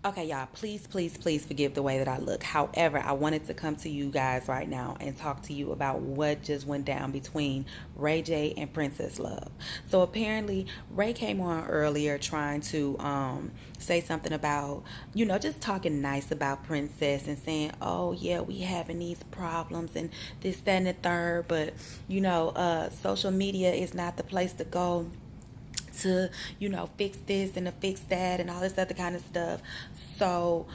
Okay, y'all, please, please, please forgive the way that I look. However, I wanted to come to you guys right now and talk to you about what just went down between Ray J and Princess Love. So apparently, Ray came on earlier trying to say something about, just talking nice about Princess and saying, oh, yeah, we having these problems and this, that, and the third. But, social media is not the place to go to fix this and to fix that and all this other kind of stuff. So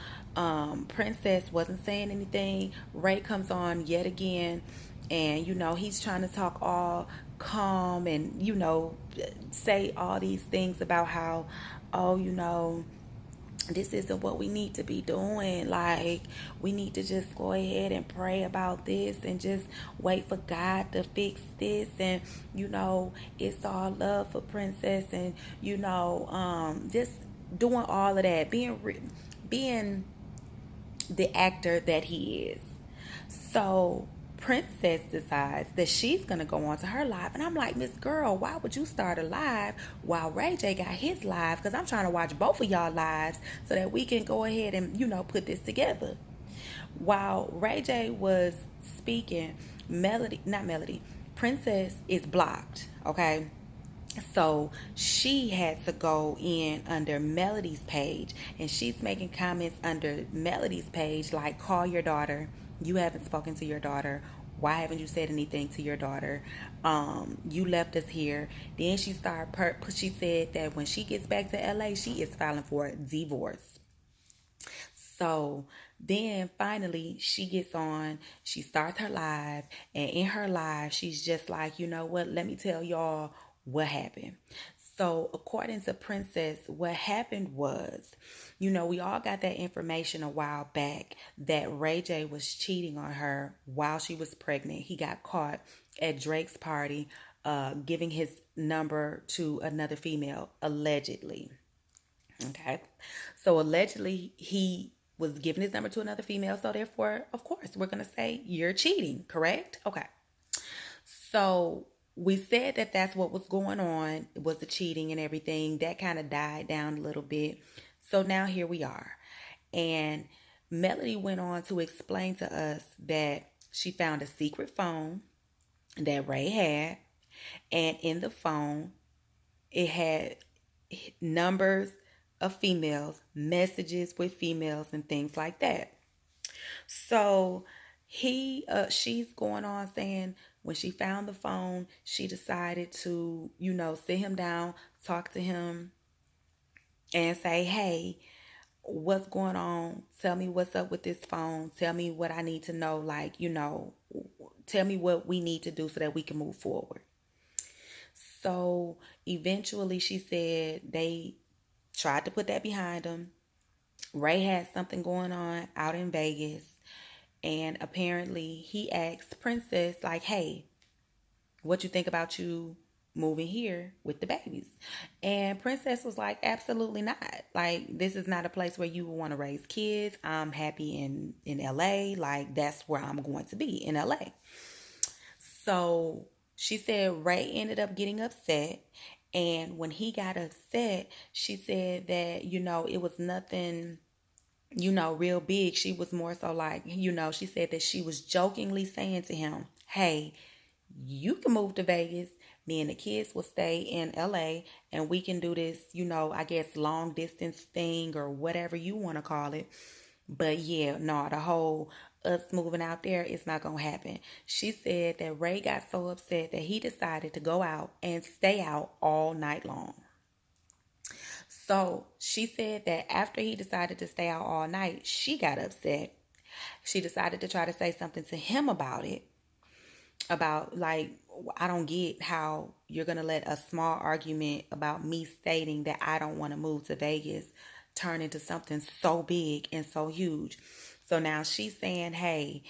Princess wasn't saying anything. Ray comes on yet again, and he's trying to talk all calm and say all these things about how, oh, this isn't what we need to be doing. Like, we need to just go ahead and pray about this and just wait for God to fix this. And, it's all love for Princess. And, just doing all of that, being the actor that he is. So Princess decides that she's gonna go on to her live, and I'm like, Miss Girl, why would you start a live while Ray J got his live? Because I'm trying to watch both of y'all lives so that we can go ahead and put this together. While Ray J was speaking, not Melody, Princess is blocked. Okay, so she had to go in under Melody's page, and she's making comments under Melody's page like, call your daughter. You haven't spoken to your daughter. Why haven't you said anything to your daughter? You left us here. Then she said that when she gets back to LA, she is filing for a divorce. So then finally she gets on, she starts her live, and in her live, she's just like, you know what, let me tell y'all what happened. So according to Princess, what happened was, we all got that information a while back that Ray J was cheating on her while she was pregnant. He got caught at Drake's party giving his number to another female, allegedly. Okay. So allegedly he was giving his number to another female. So therefore, of course, we're going to say you're cheating, correct? Okay. So we said that that's what was going on. It was the cheating and everything. That kind of died down a little bit. So now here we are. And Melody went on to explain to us that she found a secret phone that Ray had. And in the phone, it had numbers of females, messages with females, and things like that. So she's going on saying when she found the phone, she decided to, sit him down, talk to him, and say, hey, what's going on? Tell me what's up with this phone. Tell me what I need to know. Like, tell me what we need to do so that we can move forward. So eventually she said they tried to put that behind him. Ray had something going on out in Vegas. And apparently he asked Princess, like, hey, what you think about you moving here with the babies? And Princess was like, absolutely not. Like, this is not a place where you want to raise kids. I'm happy in LA. Like, that's where I'm going to be, in LA. So she said Ray ended up getting upset. And when he got upset, she said that, it was nothing, real big. She was more so like, she said that she was jokingly saying to him, hey, you can move to Vegas. Me and the kids will stay in LA and we can do this, I guess long distance thing or whatever you want to call it. But yeah, no, the whole us moving out there is not going to happen. She said that Ray got so upset that he decided to go out and stay out all night long. So she said that after he decided to stay out all night, she got upset. She decided to try to say something to him about it. About, like, I don't get how you're going to let a small argument about me stating that I don't want to move to Vegas turn into something so big and so huge. So now she's saying, hey,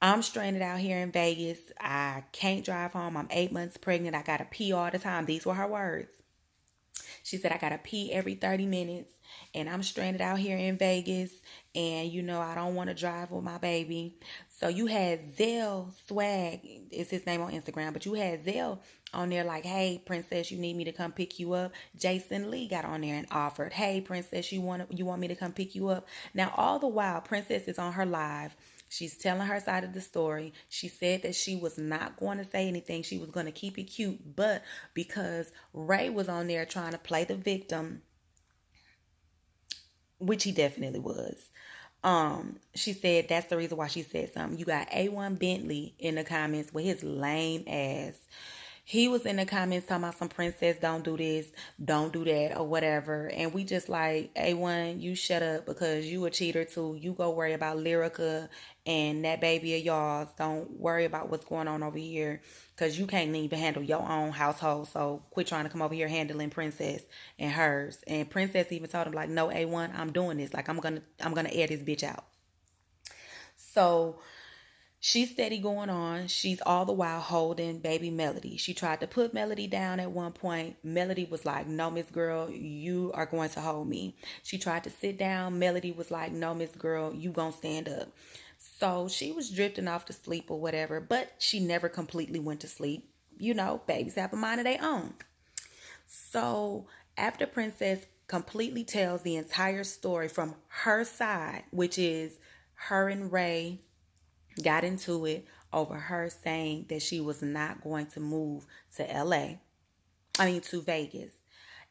I'm stranded out here in Vegas. I can't drive home. I'm 8 months pregnant. I got to pee all the time. These were her words. She said, I got to pee every 30 minutes and I'm stranded out here in Vegas and, I don't want to drive with my baby. So you had Zell Swag, is his name on Instagram, but you had Zell on there like, hey, Princess, you need me to come pick you up. Jason Lee got on there and offered, hey, Princess, you want me to come pick you up. Now, all the while, Princess is on her live. She's telling her side of the story. She said that she was not going to say anything. She was going to keep it cute. But because Ray was on there trying to play the victim, which he definitely was, she said that's the reason why she said something. You got A1 Bentley in the comments with his lame ass. He was in the comments talking about some princess, don't do this, don't do that, or whatever. And we just like, A1, you shut up because you a cheater too. You go worry about Lyrica and that baby of y'all's. Don't worry about what's going on over here because you can't even handle your own household. So quit trying to come over here handling Princess and hers. And Princess even told him like, no, A1, I'm doing this. Like I'm gonna air this bitch out. So she's steady going on. She's all the while holding baby Melody. She tried to put Melody down at one point. Melody was like, no, Miss Girl, you are going to hold me. She tried to sit down. Melody was like, no, Miss Girl, you gonna stand up. So she was drifting off to sleep or whatever, but she never completely went to sleep. You know, babies have a mind of their own. So after Princess completely tells the entire story from her side, which is her and Ray got into it over her saying that she was not going to move to to Vegas.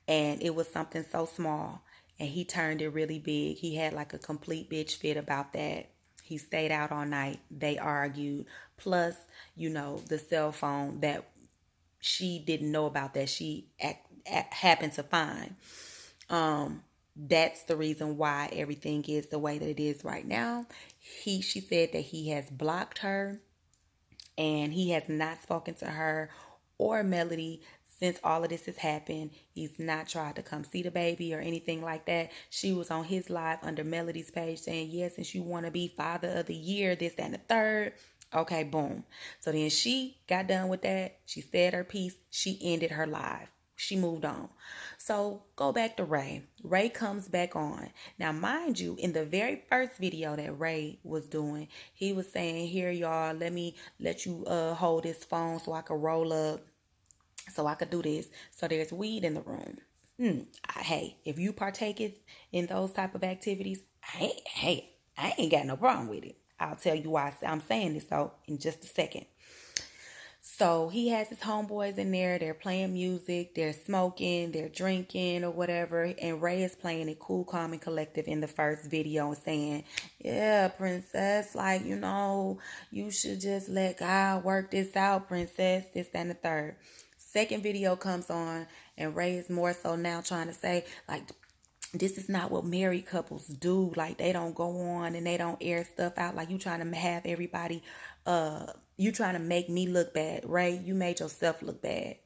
And it was something so small. And he turned it really big. He had like a complete bitch fit about that. He stayed out all night. They argued. Plus, the cell phone that she didn't know about that she happened to find. That's the reason why everything is the way that it is right now. She said that he has blocked her and he has not spoken to her or Melody since all of this has happened. He's not tried to come see the baby or anything like that. She was on his live under Melody's page saying, yes, since you want to be father of the year, this, that, and the third. Okay, boom. So then she got done with that. She said her piece. She ended her live. She moved on. So go back to Ray. Ray comes back on. Now, mind you, in the very first video that Ray was doing, he was saying, here, y'all, let me let you hold this phone so I can roll up, so I could do this. So there's weed in the room. Hey, if you partake in those type of activities, I ain't got no problem with it. I'll tell you why I'm saying this, though, in just a second. So he has his homeboys in there. They're playing music. They're smoking. They're drinking or whatever. And Ray is playing it cool, calm, and collective in the first video and saying, yeah, Princess, like, you should just let God work this out, Princess, this, that, and the third. Second video comes on and Ray is more so now trying to say, like, this is not what married couples do. Like, they don't go on and they don't air stuff out. Like, you trying to have everybody, you trying to make me look bad. Ray, you made yourself look bad.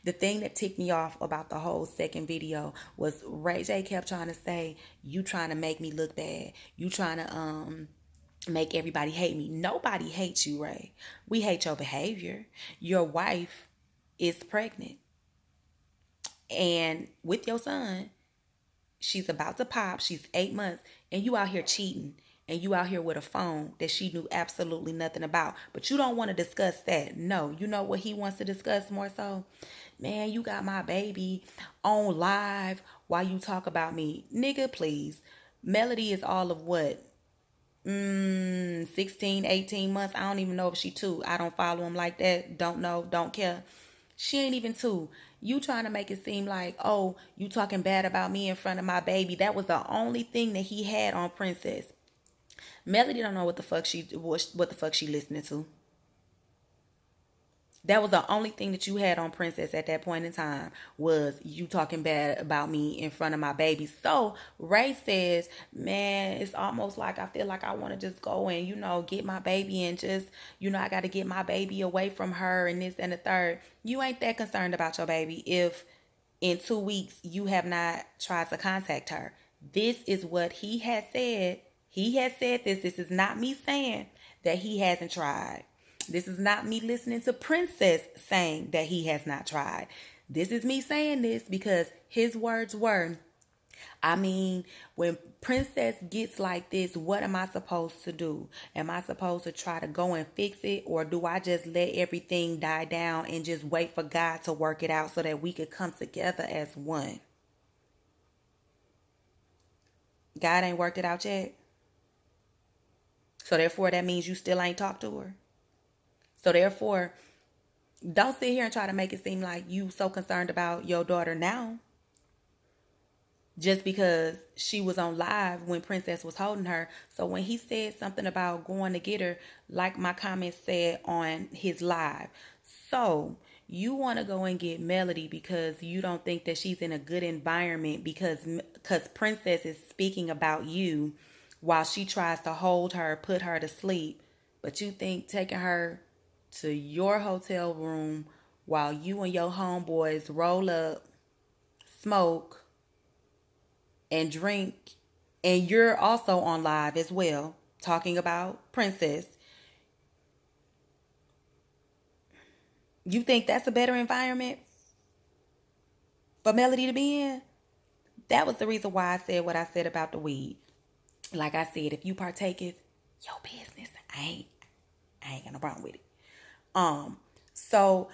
The thing that ticked me off about the whole second video was Ray J kept trying to say, you trying to make me look bad. You trying to make everybody hate me. Nobody hates you, Ray. We hate your behavior. Your wife is pregnant. And with your son, she's about to pop. She's 8 months. And you out here cheating. And you out here with a phone that she knew absolutely nothing about. But you don't want to discuss that. No. You know what he wants to discuss more so? Man, you got my baby on live while you talk about me. Nigga, please. Melody is all of what? 16, 18 months. I don't even know if she 2. I don't follow him like that. Don't know. Don't care. She ain't even 2. You trying to make it seem like, oh, you talking bad about me in front of my baby. That was the only thing that he had on Princess. Melody don't know what the fuck she listening to. That was the only thing that you had on Princess at that point in time was you talking bad about me in front of my baby. So Ray says, man, it's almost like I feel like I want to just go and, get my baby and just, I got to get my baby away from her and this and the third. You ain't that concerned about your baby if in 2 weeks you have not tried to contact her. This is what he has said. He has said this. This is not me saying that he hasn't tried. This is not me listening to Princess saying that he has not tried. This is me saying this because his words were, I mean, when Princess gets like this, what am I supposed to do? Am I supposed to try to go and fix it? Or do I just let everything die down and just wait for God to work it out so that we could come together as one? God ain't worked it out yet. So therefore, that means you still ain't talked to her. So therefore, don't sit here and try to make it seem like you so concerned about your daughter now. Just because she was on live when Princess was holding her. So when he said something about going to get her, like my comment said on his live. So you want to go and get Melody because you don't think that she's in a good environment because Princess is speaking about you while she tries to hold her, put her to sleep. But you think taking her to your hotel room while you and your homeboys roll up, smoke, and drink, and you're also on live as well talking about Princess, you think that's a better environment for Melody to be in? That was the reason why I said what I said about the weed. Like I said, if you partaketh, your business. I ain't got no problem with it. So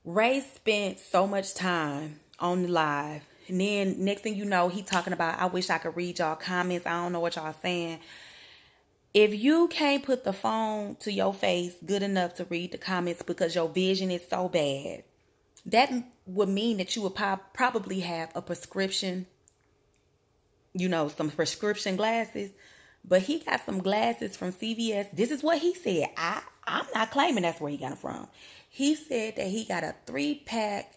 Ray spent so much time on the live. And then next thing you know, he talking about, I wish I could read y'all comments. I don't know what y'all saying. If you can't put the phone to your face good enough to read the comments because your vision is so bad, that would mean that you would probably have a prescription, some prescription glasses. But he got some glasses from CVS. This is what he said. I'm not claiming that's where he got them from. He said that he got a 3-pack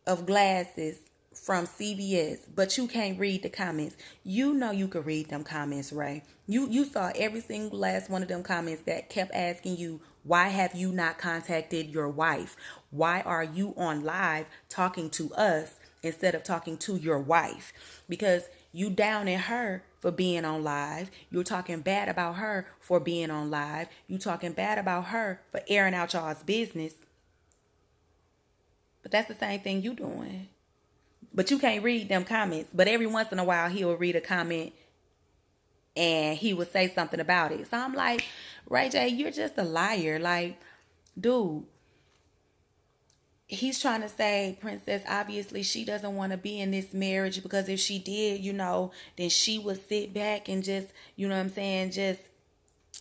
of glasses from CVS, but you can't read the comments. You know you could read them comments, Ray. You saw every single last one of them comments that kept asking you, why have you not contacted your wife? Why are you on live talking to us instead of talking to your wife? Because you downing her for being on live. You're talking bad about her for being on live. You talking bad about her for airing out y'all's business. But that's the same thing you doing. But you can't read them comments. But every once in a while, he'll read a comment and he would say something about it. So I'm like, Ray J, you're just a liar. Like, dude, he's trying to say, Princess, obviously she doesn't want to be in this marriage because if she did, then she would sit back and just, just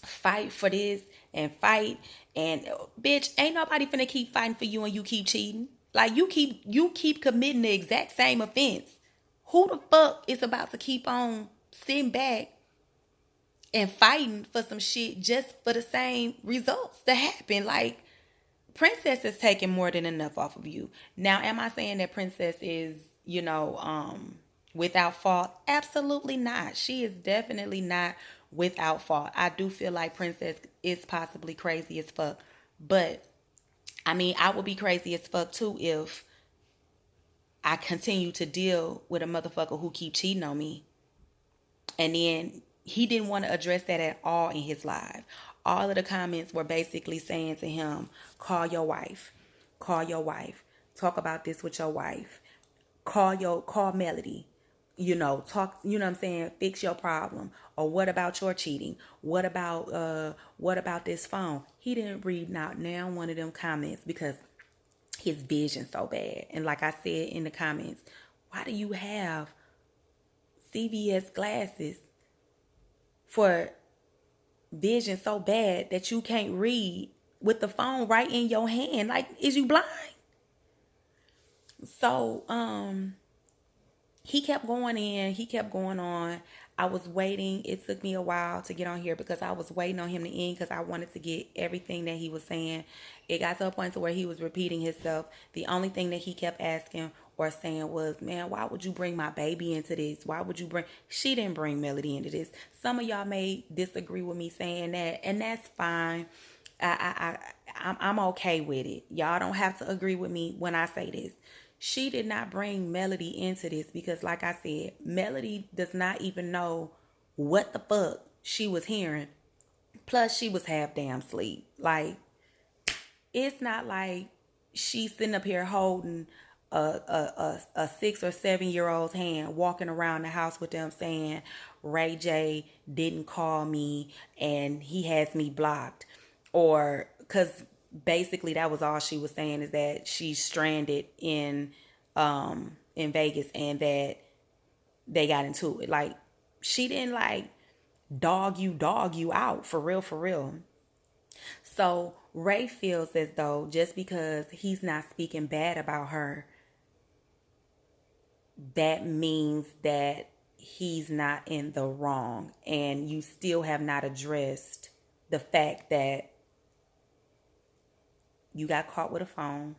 fight for this and fight. And bitch, ain't nobody finna keep fighting for you and you keep cheating. Like you keep committing the exact same offense. Who the fuck is about to keep on sitting back and fighting for some shit just for the same results to happen? Like, Princess is taking more than enough off of you. Now, am I saying that Princess is, without fault? Absolutely not. She is definitely not without fault. I do feel like Princess is possibly crazy as fuck. But I mean, I would be crazy as fuck too if I continue to deal with a motherfucker who keep cheating on me. And then he didn't want to address that at all in his live. All of the comments were basically saying to him, call your wife. Call your wife. Talk about this with your wife. Call Melody. Talk, what I'm saying? Fix your problem. Or what about your cheating? What about this phone? He didn't read not now one of them comments because his vision's so bad. And like I said in the comments, why do you have CVS glasses for vision so bad that you can't read with the phone right in your hand? Like, is you blind? So, he kept going in. He kept going on. I was waiting. It took me a while to get on here because I was waiting on him to end because I wanted to get everything that he was saying. It got to a point to where he was repeating himself. The only thing that he kept asking or saying was, man, why would you bring my baby into this? Why would you bring... She didn't bring Melody into this. Some of y'all may disagree with me saying that, and that's fine. I'm okay with it. Y'all don't have to agree with me when I say this. She did not bring Melody into this because, like I said, Melody does not even know what the fuck she was hearing. Plus, she was half damn asleep. Like, it's not like she's sitting up here holding a 6 or 7 year old's hand walking around the house with them saying Ray J didn't call me and he has me blocked, or because basically that was all she was saying, is that she's stranded in Vegas and that they got into it. Like, she didn't like dog you out, for real, for real. So Ray feels as though just because he's not speaking bad about her, that means that he's not in the wrong. And you still have not addressed the fact that you got caught with a phone,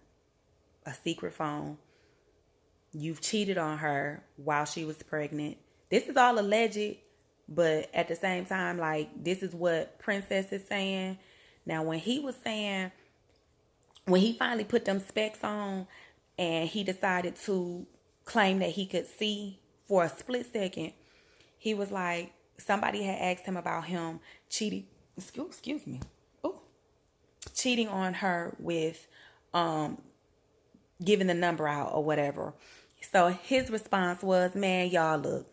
a secret phone. You've cheated on her while she was pregnant. This is all alleged, but at the same time, like, this is what Princess is saying. Now, when he finally put them specs on and he decided to claim that he could see for a split second, he was like, somebody had asked him about him cheating, excuse me, cheating on her with giving the number out or whatever. So his response was, man, y'all look.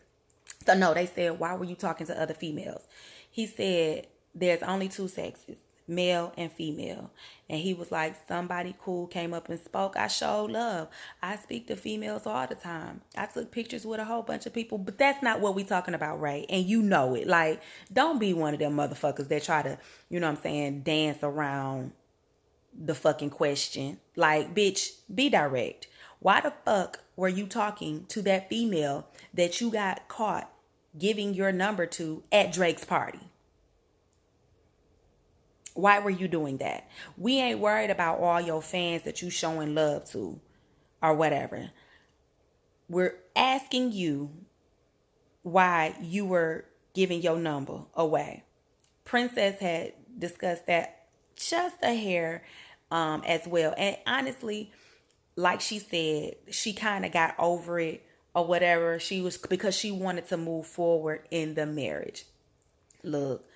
So no, they said, why were you talking to other females? He said, there's only two sexes, male and female. And he was like, somebody cool came up and spoke. I showed love. I speak to females all the time. I took pictures with a whole bunch of people, but that's not what we talking about, Ray. And you know it. Like, don't be one of them motherfuckers that try to, you know what I'm saying, dance around the fucking question. Like, bitch, be direct. Why the fuck were you talking to that female that you got caught giving your number to at Drake's party? Why were you doing that? We ain't worried about all your fans that you showing love to or whatever. We're asking you why you were giving your number away. Princess had discussed that just a hair as well. And honestly, like she said, she kind of got over it or whatever. Because she wanted to move forward in the marriage. Look,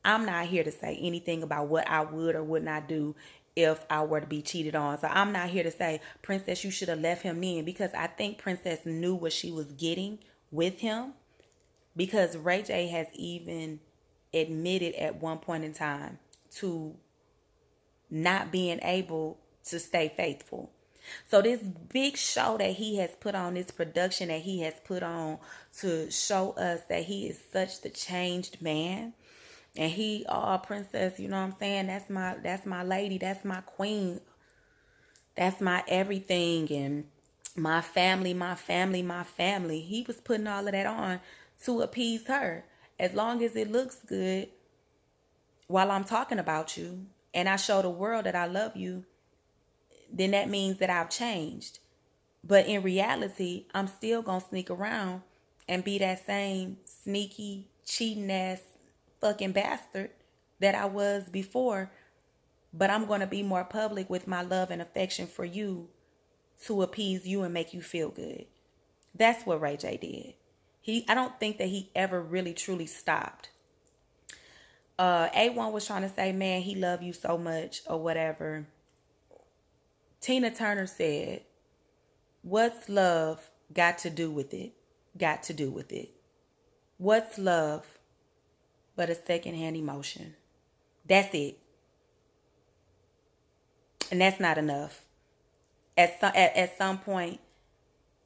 I'm not here to say anything about what I would or would not do if I were to be cheated on. So I'm not here to say, Princess, you should have left him in, because I think Princess knew what she was getting with him, because Ray J has even admitted at one point in time to not being able to stay faithful. So this big show that he has put on, this production that he has put on to show us that he is such the changed man. And he, Princess, you know what I'm saying? That's my lady. That's my queen. That's my everything. And my family, my family, my family. He was putting all of that on to appease her. As long as it looks good while I'm talking about you and I show the world that I love you, then that means that I've changed. But in reality, I'm still going to sneak around and be that same sneaky, cheating ass fucking bastard that I was before. But I'm going to be more public with my love and affection for you to appease you and make you feel good. That's what Ray J did. I don't think that he ever really truly stopped. A1 was trying to say, man, he loved you so much or whatever. Tina Turner said, what's love got to do with it? Got to do with it. What's love but a secondhand emotion? That's it. And that's not enough. At some point,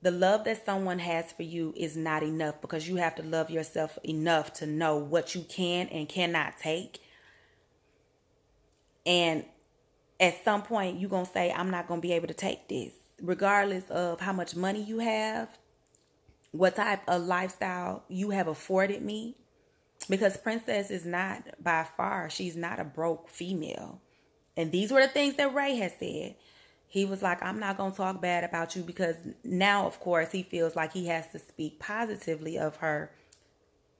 the love that someone has for you is not enough, because you have to love yourself enough to know what you can and cannot take. And at some point, you're going to say, I'm not going to be able to take this. Regardless of how much money you have, what type of lifestyle you have afforded me. Because Princess is not, by far, she's not a broke female. And these were the things that Ray has said. He was like, I'm not going to talk bad about you, because now, of course, he feels like he has to speak positively of her,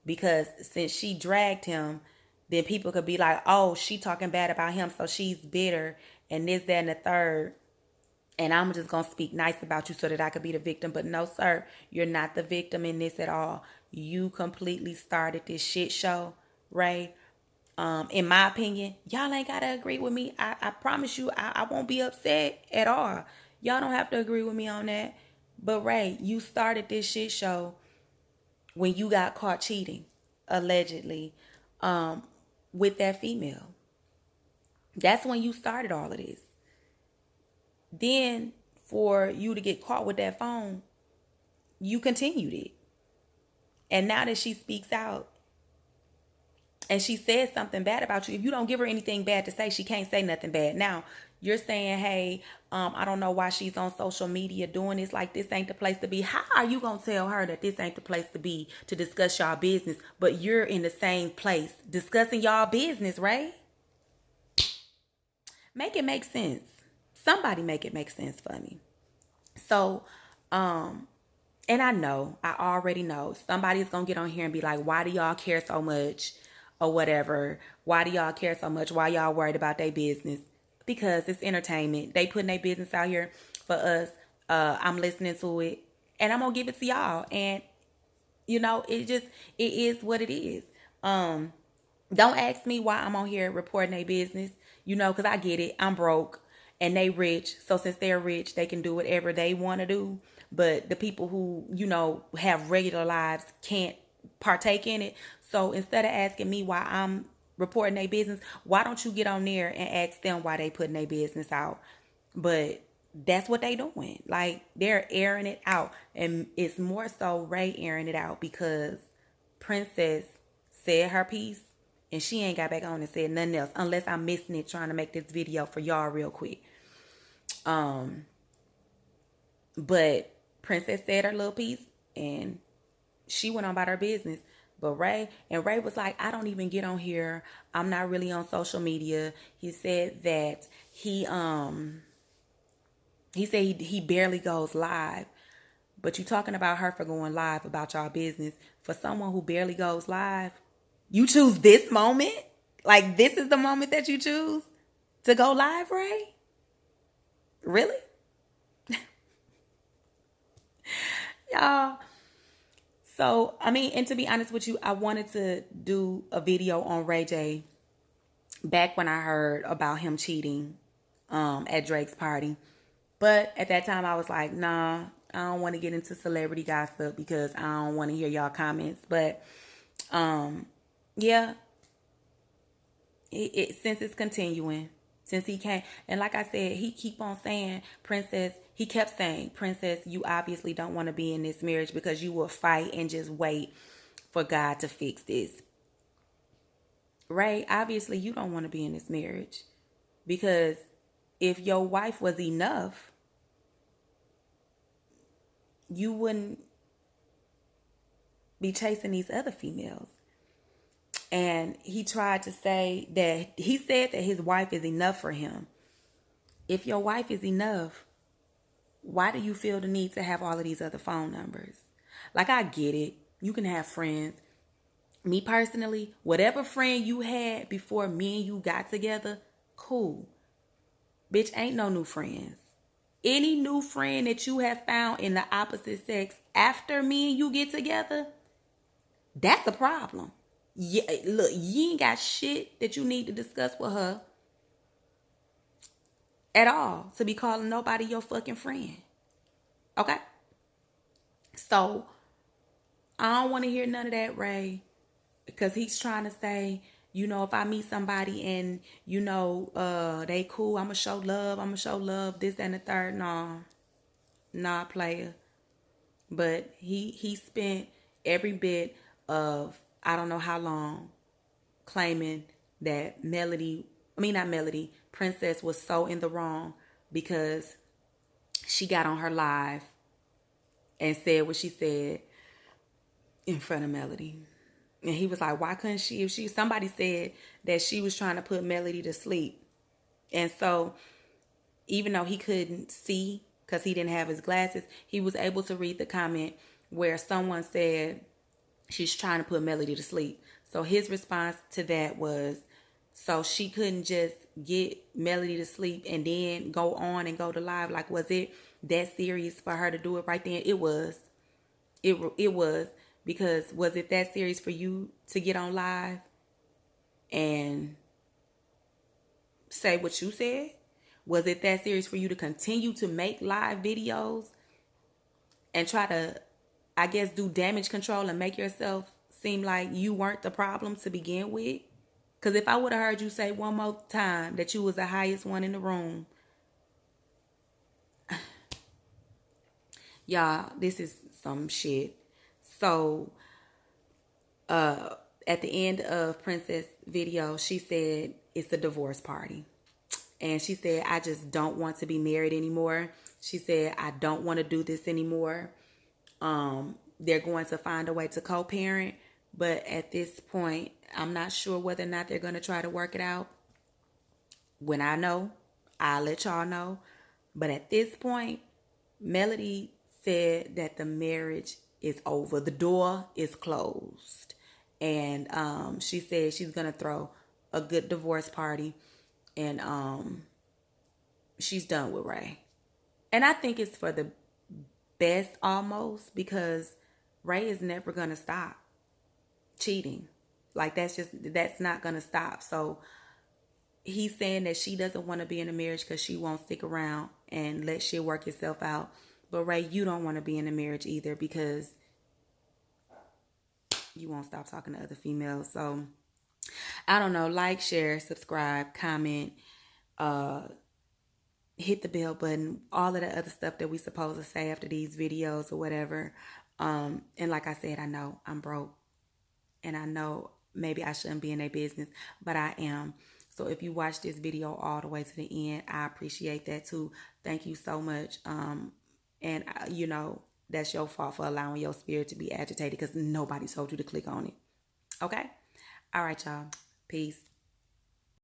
because since she dragged him, then people could be like, oh, she talking bad about him, so she's bitter and this, that, and the third. And I'm just going to speak nice about you so that I could be the victim. But no, sir, you're not the victim in this at all. You completely started this shit show, Ray. In my opinion, y'all ain't got to agree with me. I promise you, I won't be upset at all. Y'all don't have to agree with me on that. But Ray, you started this shit show when you got caught cheating, allegedly, um, with that female. That's when you started all of this. Then for you to get caught with that phone, you continued it. And now that she speaks out and she says something bad about you, if you don't give her anything bad to say, she can't say nothing bad. Now, you're saying, hey, I don't know why she's on social media doing this. Like, this ain't the place to be. How are you going to tell her that this ain't the place to be to discuss y'all business, but you're in the same place discussing y'all business, right? Make it make sense. Somebody make it make sense for me. So, and I already know somebody's going to get on here and be like, why do y'all care so much or whatever? Why do y'all care so much? Why y'all worried about their business? Because it's entertainment. They putting their business out here for us. I'm listening to it and I'm going to give it to y'all. And, it is what it is. Don't ask me why I'm on here reporting their business, because I get it. I'm broke and they rich. So since they're rich, they can do whatever they want to do. But the people who, have regular lives can't partake in it. So instead of asking me why I'm reporting their business, why don't you get on there and ask them why they putting their business out? But that's what they doing. Like, they're airing it out. And it's more so Ray airing it out because Princess said her piece and she ain't got back on and said nothing else, unless I'm missing it trying to make this video for y'all real quick. But Princess said her little piece and she went on about her business. But Ray was like, I don't even get on here. I'm not really on social media. He said that he said he barely goes live. But you talking about her for going live about y'all business. For someone who barely goes live, you choose this moment? Like, this is the moment that you choose to go live, Ray? Really? Y'all. So, and to be honest with you, I wanted to do a video on Ray J back when I heard about him cheating at Drake's party. But at that time, I was like, nah, I don't want to get into celebrity gossip because I don't want to hear y'all comments. But, yeah, since it's continuing, since he came, and like I said, he keep on saying, he kept saying, Princess, you obviously don't want to be in this marriage because you will fight and just wait for God to fix this. Ray, obviously you don't want to be in this marriage because if your wife was enough, you wouldn't be chasing these other females. And he tried to say that he said that his wife is enough for him. If your wife is enough, why do you feel the need to have all of these other phone numbers? Like, I get it. You can have friends. Me personally, whatever friend you had before me and you got together, cool. Bitch, ain't no new friends. Any new friend that you have found in the opposite sex after me and you get together, that's a problem. Yeah, look, you ain't got shit that you need to discuss with her at all to be calling nobody your fucking friend. Okay? So, I don't want to hear none of that, Ray, because he's trying to say, if I meet somebody and, they cool, I'm going to show love, this, that, and the third. Nah, player. But he spent every bit of, I don't know how long, claiming that Princess was so in the wrong because she got on her live and said what she said in front of Melody. And he was like, why couldn't she? Somebody said that she was trying to put Melody to sleep. And so, even though he couldn't see because he didn't have his glasses, he was able to read the comment where someone said she's trying to put Melody to sleep. So his response to that was, so she couldn't just get Melody to sleep and then go on and go to live? Like, was it that serious for her to do it right then? It was. It was. Because was it that serious for you to get on live and say what you said? Was it that serious for you to continue to make live videos and try to, I guess, do damage control and make yourself seem like you weren't the problem to begin with? Because if I would have heard you say one more time that you was the highest one in the room, y'all, this is some shit. So, at the end of Princess video, she said it's a divorce party. And she said, I just don't want to be married anymore. She said, I don't want to do this anymore. They're going to find a way to co-parent. But at this point, I'm not sure whether or not they're going to try to work it out. When I know, I'll let y'all know. But at this point, Melody said that the marriage is over. The door is closed. And she said she's going to throw a good divorce party. And she's done with Ray. And I think it's for the best almost, because Ray is never going to stop cheating. Like, that's not going to stop. So he's saying that she doesn't want to be in a marriage because she won't stick around and let shit work itself out. But Ray, you don't want to be in a marriage either because you won't stop talking to other females. So I don't know. Like, share, subscribe, comment, hit the bell button, all of the other stuff that we supposed to say after these videos or whatever. And like I said, I know I'm broke. And I know maybe I shouldn't be in a business, but I am. So if you watch this video all the way to the end, I appreciate that too. Thank you so much. And you know, that's your fault for allowing your spirit to be agitated because nobody told you to click on it. Okay? All right, y'all. Peace.